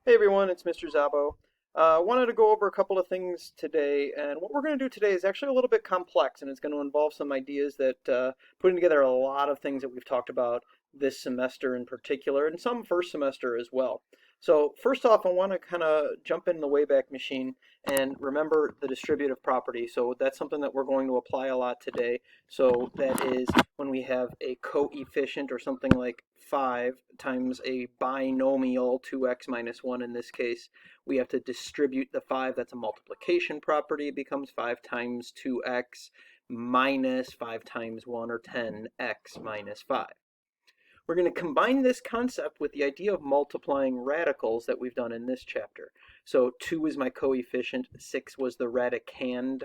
Hey everyone, it's Mr. Zabo. Wanted to go over a couple of things today, and what we're going to do today is actually a little bit complex, and it's going to involve some ideas that putting together a lot of things that we've talked about this semester in particular, and some first semester as well. So first off, I want to kind of jump in the Wayback Machine and remember the distributive property. So that's something that we're going to apply a lot today. So that is when we have a coefficient or something like 5 times a binomial, 2x minus 1 in this case, we have to distribute the 5. That's a multiplication property. It becomes 5 times 2x minus 5 times 1, or 10x minus 5. We're going to combine this concept with the idea of multiplying radicals that we've done in this chapter. So 2 is my coefficient, 6 was the radicand,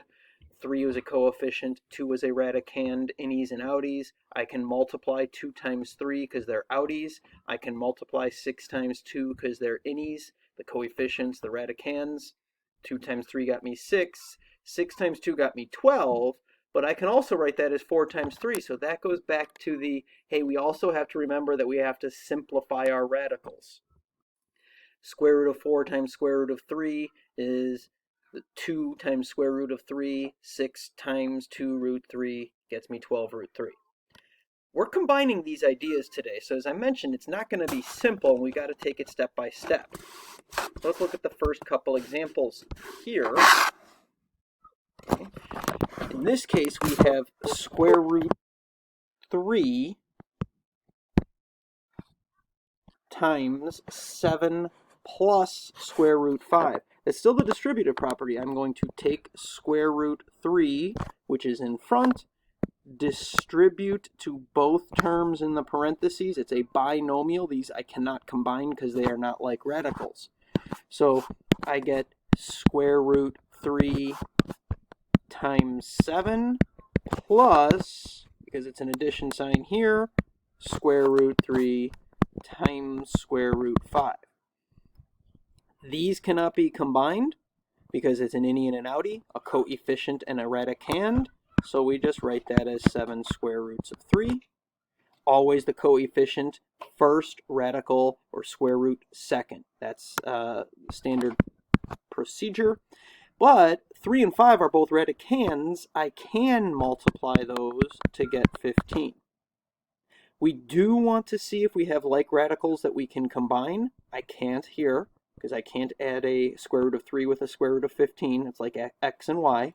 3 was a coefficient, 2 was a radicand, innies and outies. I can multiply 2 times 3 because they're outies. I can multiply 6 times 2 because they're innies, the coefficients, the radicands. 2 times 3 got me 6. 6 times 2 got me 12. But I can also write that as 4 times 3. So that goes back to the, hey, we also have to remember that we have to simplify our radicals. Square root of 4 times square root of 3 is 2 times square root of 3. 6 times 2 root 3 gets me 12 root 3. We're combining these ideas today. So as I mentioned, it's not going to be simple, and we got to take it step by step. Let's look at the first couple examples here. Okay. In this case, we have square root 3 times 7 plus square root 5. It's still the distributive property. I'm going to take square root 3, which is in front, distribute to both terms in the parentheses. It's a binomial. These I cannot combine because they are not like radicals. So I get square root 3 times 7 plus, because it's an addition sign here, square root 3 times square root 5. These cannot be combined because it's an innie and an outie, a coefficient and a radicand, so we just write that as 7 square roots of 3. Always the coefficient first, radical, or square root second. That's standard procedure. But 3 and 5 are both radicands. I can multiply those to get 15. We do want to see if we have like radicals that we can combine. I can't here because I can't add a square root of 3 with a square root of 15. It's like x and y.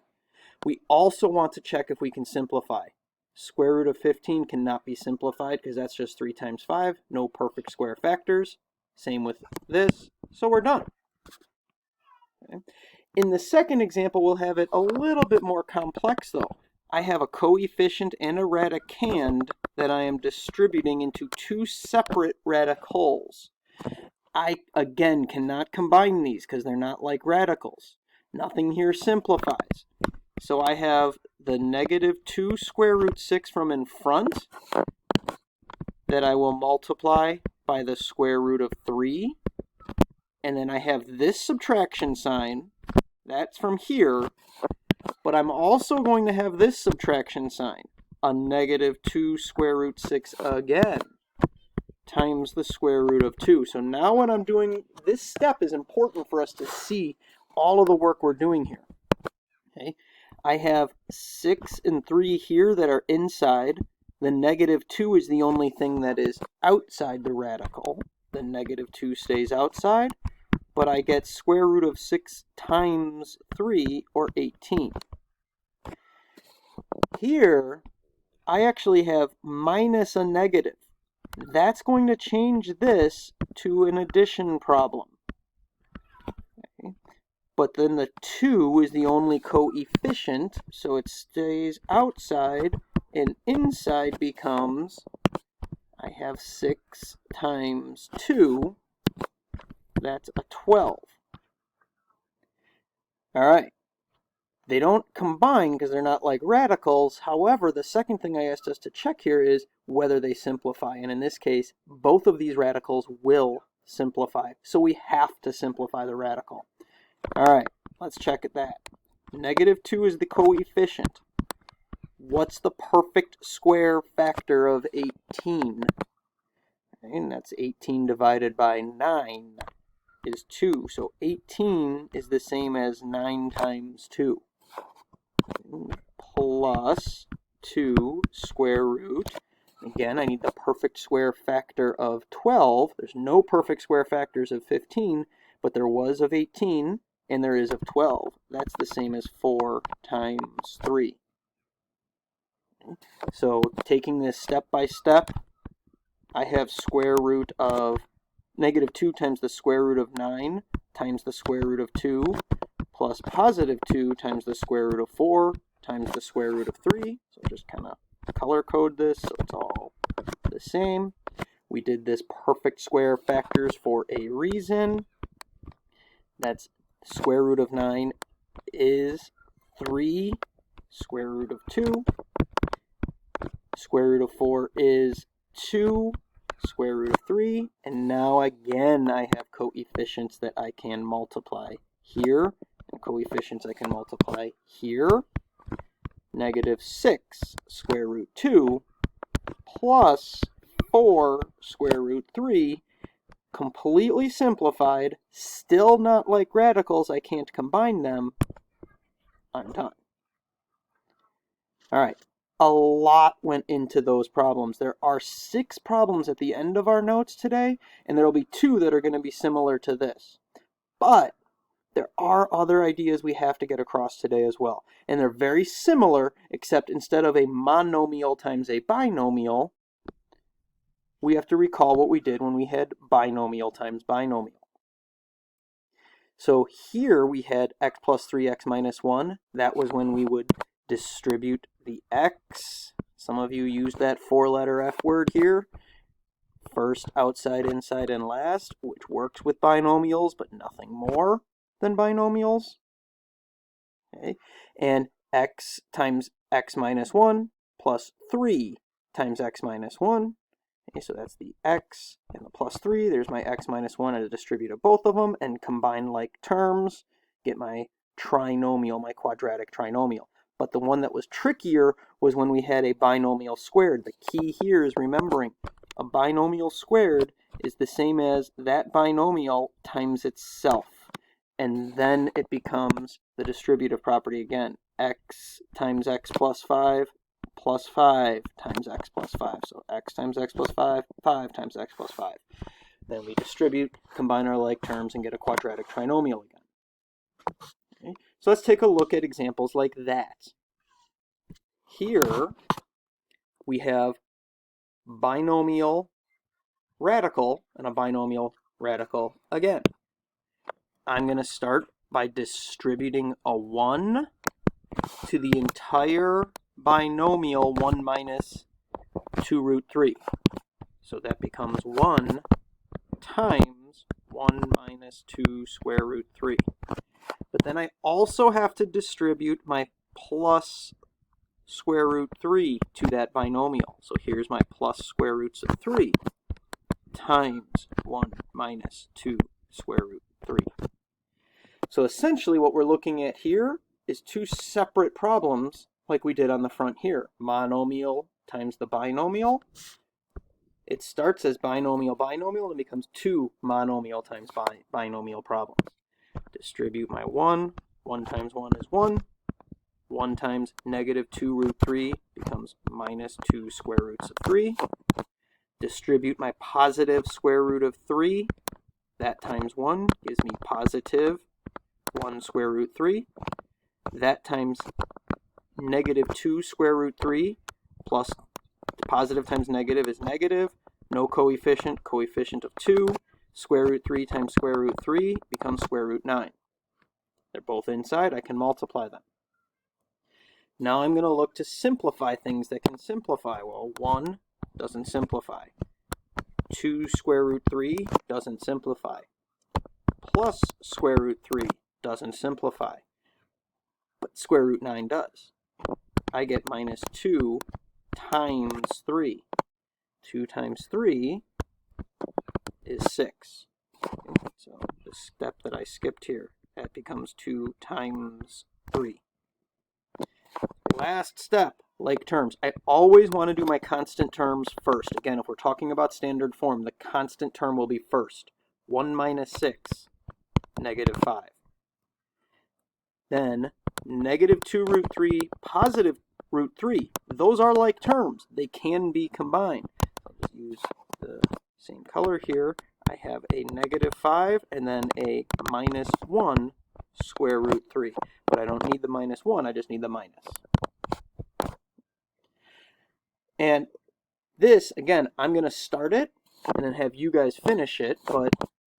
We also want to check if we can simplify. Square root of 15 cannot be simplified because that's just 3 times 5. No perfect square factors. Same with this. So we're done. Okay. In the second example, we'll have it a little bit more complex, though. I have a coefficient and a radicand that I am distributing into 2 separate radicals. I, again, cannot combine these because they're not like radicals. Nothing here simplifies. So I have the negative 2 square root 6 from in front that I will multiply by the square root of 3. And then I have this subtraction sign. That's from here, but I'm also going to have this subtraction sign, a negative 2 square root 6 again, times the square root of 2. So now when I'm doing this step is important for us to see all of the work we're doing here. Okay, I have 6 and 3 here that are inside. The negative 2 is the only thing that is outside the radical. The negative 2 stays outside. But I get square root of 6 times 3, or 18. Here, I actually have minus a negative. That's going to change this to an addition problem. Okay. But then the 2 is the only coefficient, so it stays outside, and inside becomes, I have 6 times 2, that's a 12. All right. They don't combine because they're not like radicals. However, the second thing I asked us to check here is whether they simplify. And in this case, both of these radicals will simplify. So we have to simplify the radical. All right, let's check at that. Negative 2 is the coefficient. What's the perfect square factor of 18? And that's 18 divided by 9. is 2. So 18 is the same as 9 times 2. Plus 2 square root. Again, I need the perfect square factor of 12. There's no perfect square factors of 15, but there was of 18, and there is of 12. That's the same as 4 times 3. So taking this step by step, I have square root of negative 2 times the square root of 9 times the square root of 2 plus positive 2 times the square root of 4 times the square root of 3. So just kind of color code this so it's all the same. We did this perfect square factors for a reason. That's square root of 9 is 3, square root of 2. Square root of 4 is 2, square root of 3. And now again I have coefficients that I can multiply here, and coefficients I can multiply here. Negative 6 square root 2 plus 4 square root 3, completely simplified, still not like radicals, I can't combine them. I'm done. All right, a lot went into those problems. There are 6 problems at the end of our notes today, and there will be 2 that are going to be similar to this. But there are other ideas we have to get across today as well. And they're very similar, except instead of a monomial times a binomial, we have to recall what we did when we had binomial times binomial. So here we had x plus 3x minus 1. That was when we would distribute the x. Some of you used that 4-letter F word here. First, outside, inside, and last, which works with binomials, but nothing more than binomials. Okay, and x times x minus 1 plus 3 times x minus 1. Okay, so that's the x and the plus 3. There's my x minus 1, and I distribute both of them and combine like terms, get my trinomial, my quadratic trinomial. But the one that was trickier was when we had a binomial squared. The key here is remembering a binomial squared is the same as that binomial times itself. And then it becomes the distributive property again. X times x plus 5 times x plus 5. So x times x plus 5, 5 times x plus 5. Then we distribute, combine our like terms, and get a quadratic trinomial again. Okay. So let's take a look at examples like that. Here we have binomial radical and a binomial radical again. I'm going to start by distributing a 1 to the entire binomial 1 minus 2 root 3. So that becomes 1 times 1 minus 2 square root 3. But then I also have to distribute my plus square root 3 to that binomial. So here's my plus square roots of 3 times 1 minus 2 square root 3. So essentially what we're looking at here is 2 separate problems like we did on the front here. Monomial times the binomial. It starts as binomial and becomes 2 monomial times binomial problems. Distribute my 1. 1 times 1 is 1. 1 times negative 2 root 3 becomes minus 2 square roots of 3. Distribute my positive square root of 3. That times 1 gives me positive 1 square root 3. That times negative 2 square root 3 plus positive times negative is negative. No coefficient, coefficient of 2. Square root 3 times square root 3 becomes square root 9. They're both inside. I can multiply them. Now I'm going to look to simplify things that can simplify. Well, 1 doesn't simplify. 2 square root 3 doesn't simplify. Plus square root 3 doesn't simplify. But square root 9 does. I get minus 2 times 3. 2 times 3 is 6. So the step that I skipped here, that becomes 2 times 3. Last step, like terms. I always want to do my constant terms first. Again, if we're talking about standard form, the constant term will be first. 1 minus 6, negative 5. Then negative 2 root 3, positive root 3. Those are like terms. They can be combined. I'll just use the same color here. I have a negative 5 and then a minus 1 square root 3. But I don't need the minus 1, I just need the minus. And this, again, I'm going to start it and then have you guys finish it, but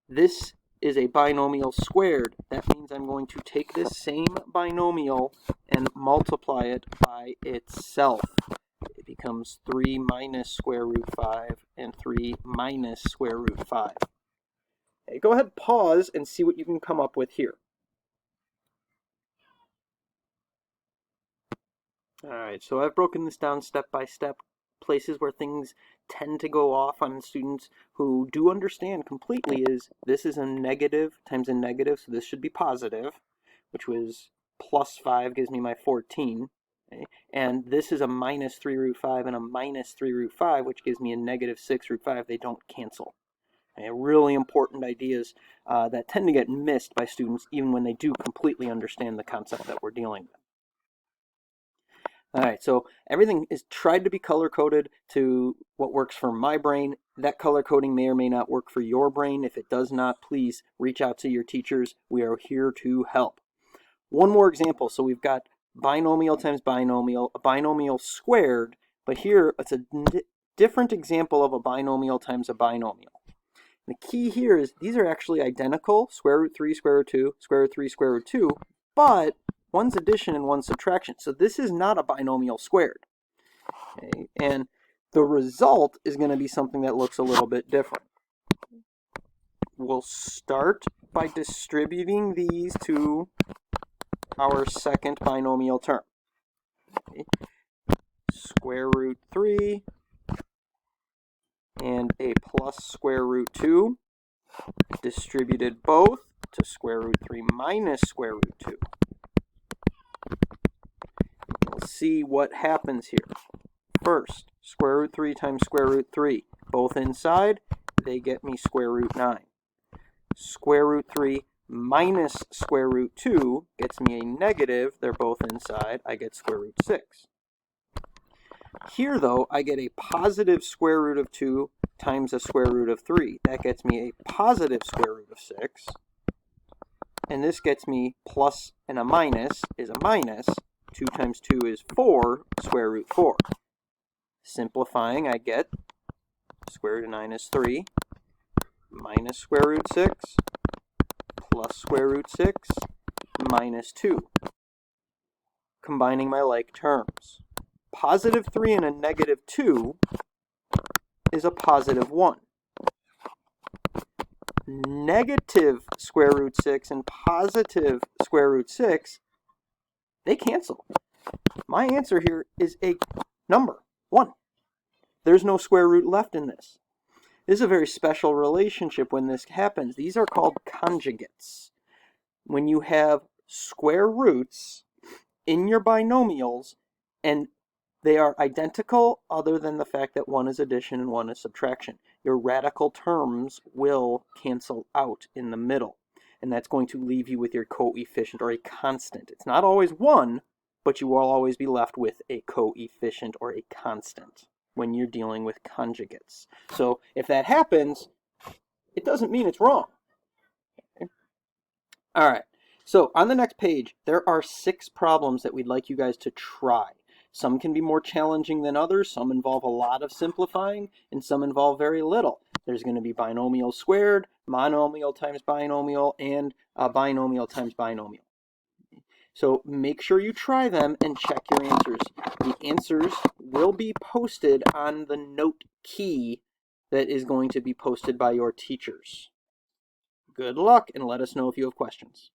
this is a binomial squared. That means I'm going to take this same binomial and multiply it by itself. It becomes 3 minus square root 5 and 3 minus square root 5. Okay, go ahead, pause, and see what you can come up with here. All right, so I've broken this down step by step. Places where things tend to go off on students who do understand completely is this is a negative times a negative, so this should be positive, which was plus 5 gives me my 14. Okay? And this is a minus 3 root 5 and a minus 3 root 5, which gives me a negative 6 root 5. They don't cancel. Okay? Really important ideas that tend to get missed by students even when they do completely understand the concept that we're dealing with. All right, so everything is tried to be color-coded to what works for my brain. That color coding may or may not work for your brain. If it does not, please reach out to your teachers. We are here to help. One more example. So we've got binomial times binomial, a binomial squared, but here it's a different example of a binomial times a binomial. The key here is these are actually identical, square root 3, square root 2, square root 3, square root 2, but one's addition and one's subtraction. So this is not a binomial squared. Okay? And the result is going to be something that looks a little bit different. We'll start by distributing these to our second binomial term. Okay? Square root 3 and a plus square root 2 distributed both to square root 3 minus square root 2. We'll see what happens here. First, square root 3 times square root 3. Both inside, they get me square root 9. Square root 3 minus square root 2 gets me a negative. They're both inside. I get square root 6. Here, though, I get a positive square root of 2 times a square root of 3. That gets me a positive square root of 6. And this gets me plus and a minus is a minus. 2 times 2 is 4, square root 4. Simplifying, I get square root of 9 is 3, minus square root 6, plus square root 6, minus 2. Combining my like terms. Positive 3 and a negative 2 is a positive 1. Negative square root 6 and positive square root 6, they cancel. My answer here is a number, 1. There's no square root left in this. This is a very special relationship when this happens. These are called conjugates. When you have square roots in your binomials and they are identical other than the fact that one is addition and one is subtraction, your radical terms will cancel out in the middle. And that's going to leave you with your coefficient or a constant. It's not always 1, but you will always be left with a coefficient or a constant when you're dealing with conjugates. So if that happens, it doesn't mean it's wrong. Okay. All right, so on the next page, there are 6 problems that we'd like you guys to try. Some can be more challenging than others. Some involve a lot of simplifying, and some involve very little. There's going to be binomial squared, monomial times binomial, and binomial times binomial. So make sure you try them and check your answers. The answers will be posted on the note key that is going to be posted by your teachers. Good luck, and let us know if you have questions.